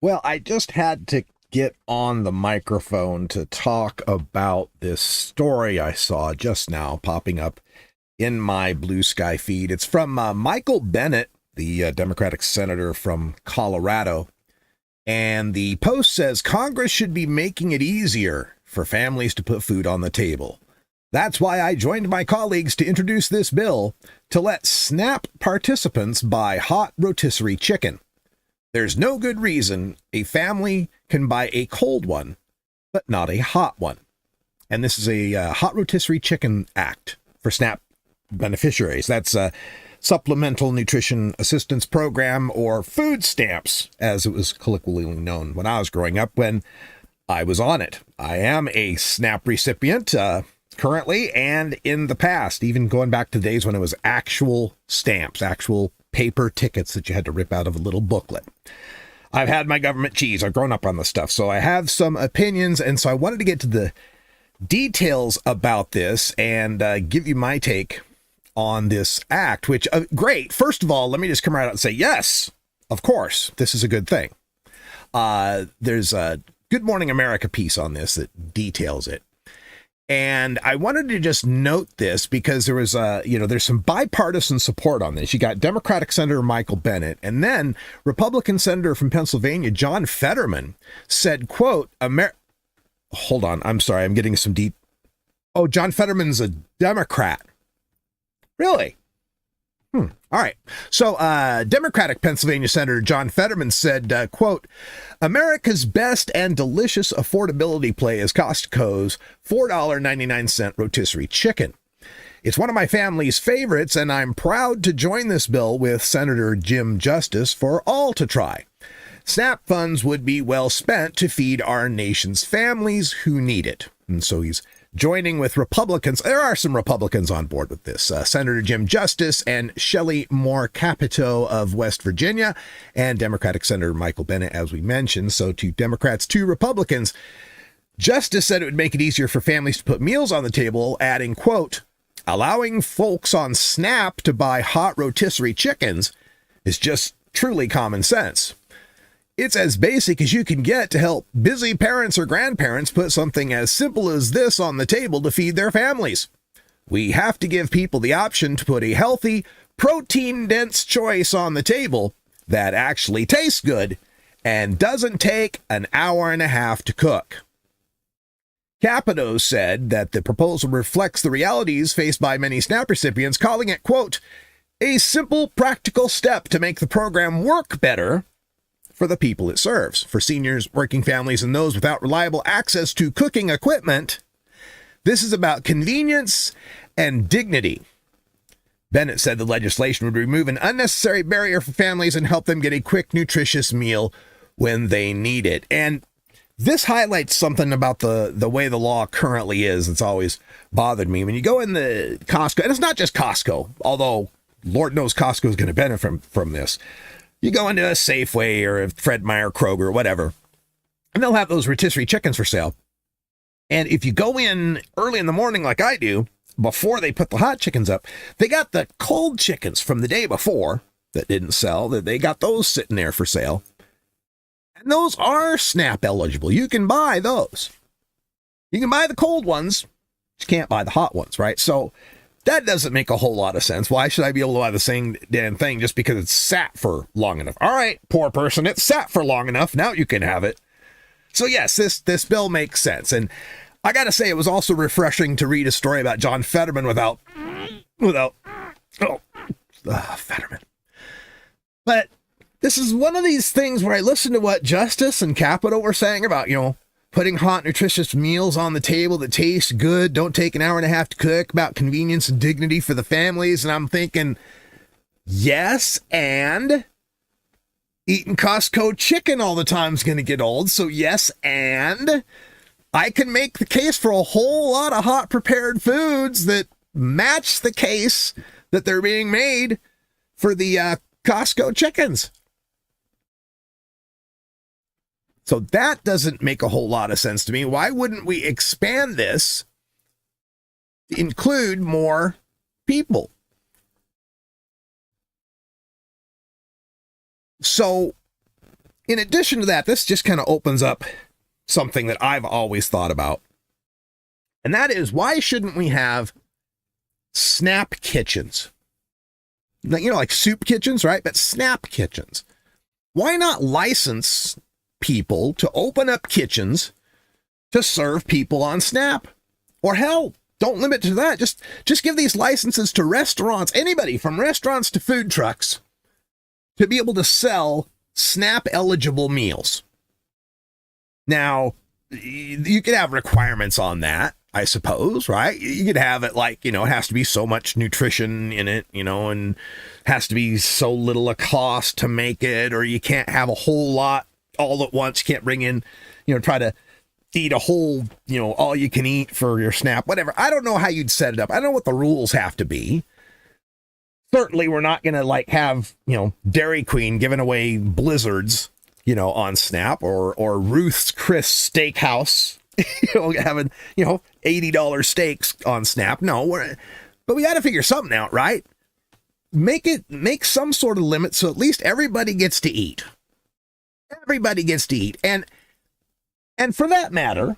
Well, I just had to get on the microphone to talk about this story I saw just now popping up in my Blue Sky feed. It's from Michael Bennet, the Democratic senator from Colorado. And the post says Congress should be making it easier for families to put food on the table. That's why I joined my colleagues to introduce this bill to let SNAP participants buy hot rotisserie chicken. There's no good reason a family can buy a cold one, but not a hot one. And this is a hot rotisserie chicken act for SNAP beneficiaries. That's a Supplemental Nutrition Assistance Program, or food stamps, as it was colloquially known when I was growing up, when I was on it. I am a SNAP recipient currently and in the past, even going back to days when it was actual stamps, actual paper tickets that you had to rip out of a little booklet. I've had my government cheese. I've grown up on this stuff, so I have some opinions, and so I wanted to get to the details about this and give you my take on this act, which, great. First of all, let me just come right out and say, yes, of course, this is a good thing. There's a Good Morning America piece on this that details it. And I wanted to just note this because there was there's some bipartisan support on this. You got Democratic Senator Michael Bennet, and then Republican Senator from Pennsylvania, John Fetterman, said, quote, hold on, I'm sorry, I'm getting some deep. Oh, John Fetterman's a Democrat. Really? All right. So Democratic Pennsylvania Senator John Fetterman said, quote, America's best and delicious affordability play is Costco's $4.99 rotisserie chicken. It's one of my family's favorites, and I'm proud to join this bill with Senator Jim Justice for all to try. SNAP funds would be well spent to feed our nation's families who need it. And so he's joining with Republicans. There are some Republicans on board with this. Senator Jim Justice and Shelley Moore Capito of West Virginia, and Democratic Senator Michael Bennet, as we mentioned. So 2 Democrats, 2 Republicans. Justice said it would make it easier for families to put meals on the table, adding, quote, allowing folks on SNAP to buy hot rotisserie chickens is just truly common sense. It's as basic as you can get to help busy parents or grandparents put something as simple as this on the table to feed their families. We have to give people the option to put a healthy, protein-dense choice on the table that actually tastes good and doesn't take an hour and a half to cook. Capito said that the proposal reflects the realities faced by many SNAP recipients, calling it, quote, a simple, practical step to make the program work better for the people it serves. For seniors, working families, and those without reliable access to cooking equipment, this is about convenience and dignity. Bennett said the legislation would remove an unnecessary barrier for families and help them get a quick, nutritious meal when they need it. And this highlights something about the way the law currently is. It's always bothered me. When you go in the Costco, and it's not just Costco, although Lord knows Costco is going to benefit from this. You go into a Safeway or a Fred Meyer, Kroger, or whatever, and they'll have those rotisserie chickens for sale. And if you go in early in the morning like I do, before they put the hot chickens up, they got the cold chickens from the day before that didn't sell. They got those sitting there for sale. And those are SNAP eligible. You can buy those. You can buy the cold ones. You can't buy the hot ones, right? So that doesn't make a whole lot of sense. Why should I be able to buy the same damn thing just because it's sat for long enough? All right, poor person, it's sat for long enough. Now you can have it. So yes, this bill makes sense. And I got to say, it was also refreshing to read a story about John Fetterman without Fetterman. But this is one of these things where I listen to what Justice and Capito were saying about, putting hot, nutritious meals on the table that taste good, don't take an hour and a half to cook, about convenience and dignity for the families. And I'm thinking, yes, and eating Costco chicken all the time is going to get old. So yes, and I can make the case for a whole lot of hot prepared foods that match the case that they're being made for the Costco chickens. So that doesn't make a whole lot of sense to me. Why wouldn't we expand this to include more people? So in addition to that, this just kind of opens up something that I've always thought about. And that is, why shouldn't we have snap kitchens? You know, like soup kitchens, right? But snap kitchens. Why not license people to open up kitchens to serve people on Snap? Or hell, don't limit it to that. Just give these licenses to restaurants, anybody from restaurants to food trucks, to be able to sell Snap eligible meals. Now, you could have requirements on that, I suppose, right? You could have it like, you know, it has to be so much nutrition in it, you know, and has to be so little a cost to make it, or you can't have a whole lot all at once. You can't bring in, you know, try to eat a whole, you know, all you can eat for your Snap, whatever. I don't know how you'd set it up. I don't know what the rules have to be. Certainly, we're not going to like have, you know, Dairy Queen giving away blizzards, you know, on Snap, or Ruth's Chris Steakhouse, you know, having, you know, $80 steaks on Snap. No, but we got to figure something out, right? Make some sort of limit so at least everybody gets to eat. Everybody gets to eat. And for that matter,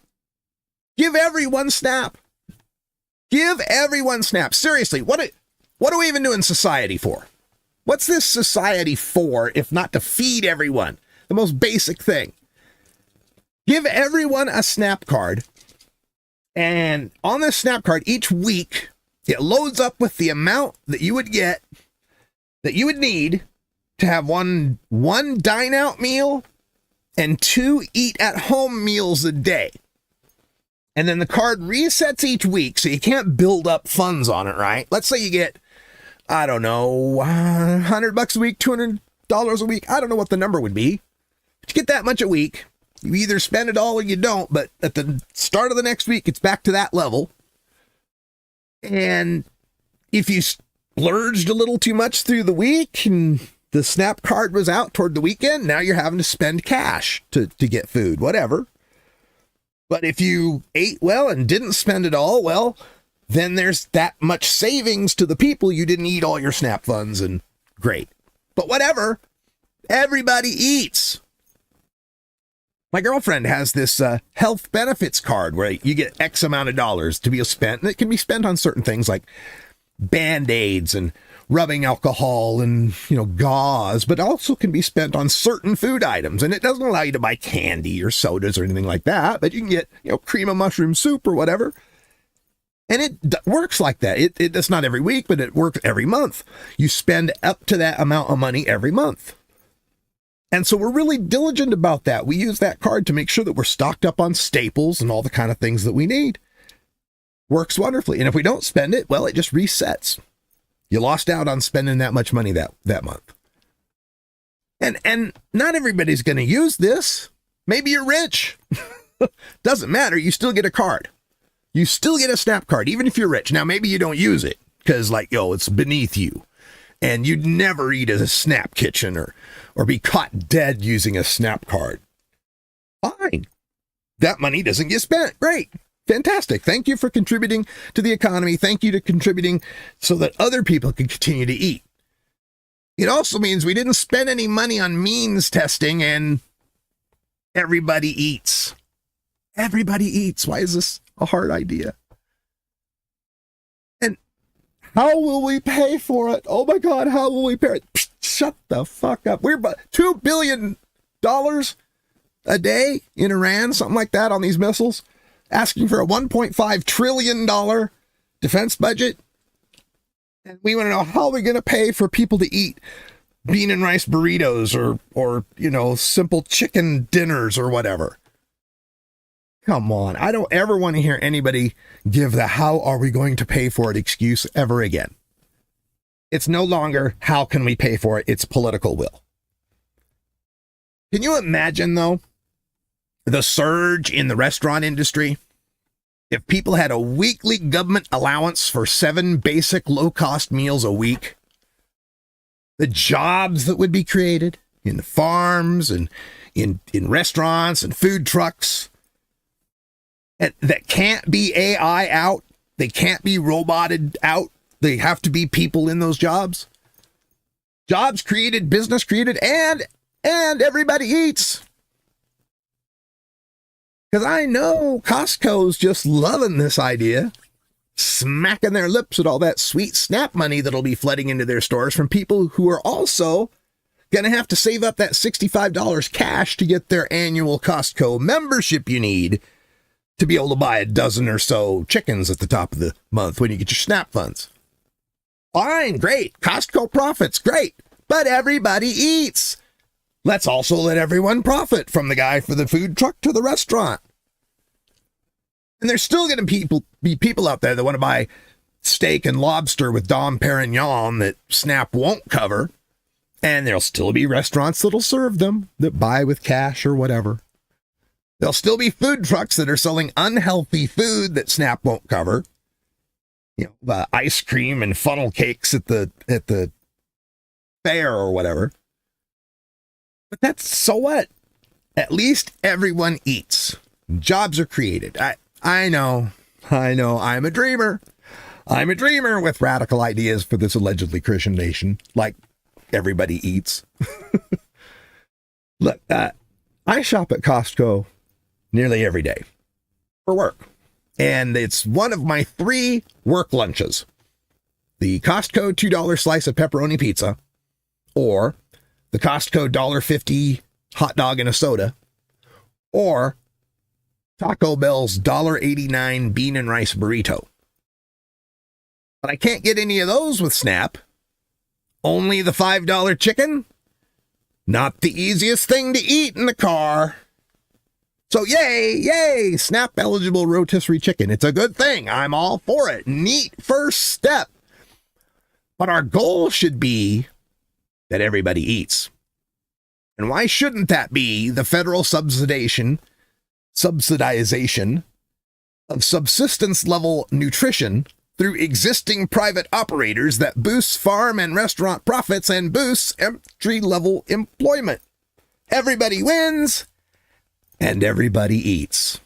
give everyone Snap. Give everyone Snap. Seriously, what are we even doing society for? What's this society for if not to feed everyone? The most basic thing. Give everyone a Snap card. And on this Snap card, each week, it loads up with the amount that you would get, that you would need to have one dine out meal and 2 eat at home meals a day. And then the card resets each week, so you can't build up funds on it, right? Let's say you get, I don't know, $100 a week, $200 a week. I don't know what the number would be. But you get that much a week. You either spend it all or you don't, but at the start of the next week, it's back to that level. And if you splurged a little too much through the week and the Snap card was out toward the weekend, now you're having to spend cash to get food, whatever. But if you ate well and didn't spend it all, well, then there's that much savings to the people. You didn't eat all your Snap funds, and great. But whatever, everybody eats. My girlfriend has this health benefits card where you get X amount of dollars to be spent, and it can be spent on certain things like Band-Aids and rubbing alcohol and, you know, gauze, but also can be spent on certain food items. And it doesn't allow you to buy candy or sodas or anything like that, but you can get, you know, cream of mushroom soup or whatever. And it works like that. It's not every week, but it works every month. You spend up to that amount of money every month. And so we're really diligent about that. We use that card to make sure that we're stocked up on staples and all the kind of things that we need. Works wonderfully. And if we don't spend it, well, it just resets. You lost out on spending that much money that month. And not everybody's going to use this. Maybe you're rich. Doesn't matter. You still get a card. You still get a Snap card, even if you're rich. Now, maybe you don't use it because, like, it's beneath you. And you'd never eat at a Snap kitchen or be caught dead using a Snap card. Fine. That money doesn't get spent. Great. Fantastic. Thank you for contributing to the economy. Thank you to contributing so that other people can continue to eat. It also means we didn't spend any money on means testing, and everybody eats. Everybody eats. Why is this a hard idea? And how will we pay for it? Oh my God, how will we pay it? Psst, shut the fuck up. We're about $2 billion a day in Iran, something like that, on these missiles, asking for a $1.5 trillion defense budget. And we want to know, how are we going to pay for people to eat bean and rice burritos or you know, simple chicken dinners or whatever? Come on. I don't ever want to hear anybody give the how are we going to pay for it excuse ever again. It's no longer how can we pay for it, it's political will. Can you imagine, though, the surge in the restaurant industry? If people had a weekly government allowance for 7 basic low-cost meals a week, the jobs that would be created in the farms and in restaurants and food trucks, and that can't be AI out, they can't be roboted out, they have to be people in those jobs. Jobs created, business created, and and everybody eats. Because I know Costco's just loving this idea, smacking their lips at all that sweet SNAP money that'll be flooding into their stores from people who are also going to have to save up that $65 cash to get their annual Costco membership you need to be able to buy a dozen or so chickens at the top of the month when you get your SNAP funds. Fine, great. Costco profits, great. But everybody eats. Let's also let everyone profit, from the guy for the food truck to the restaurant. And there's still going to be people out there that want to buy steak and lobster with Dom Perignon that SNAP won't cover. And there'll still be restaurants that'll serve them, that buy with cash or whatever. There'll still be food trucks that are selling unhealthy food that SNAP won't cover. You know, ice cream and funnel cakes at the fair or whatever. But that's, so what? At least everyone eats. Jobs are created. I know. I'm a dreamer. I'm a dreamer with radical ideas for this allegedly Christian nation, like everybody eats. Look, I shop at Costco nearly every day for work. And it's one of my 3 work lunches. The Costco $2 slice of pepperoni pizza, or the Costco $1.50 hot dog and a soda, or Taco Bell's $1.89 bean and rice burrito. But I can't get any of those with SNAP. Only the $5 chicken? Not the easiest thing to eat in the car. So yay, SNAP eligible rotisserie chicken. It's a good thing. I'm all for it. Neat first step. But our goal should be that everybody eats. And why shouldn't that be the federal subsidization of subsistence level nutrition through existing private operators that boosts farm and restaurant profits and boosts entry-level employment? Everybody wins, and everybody eats.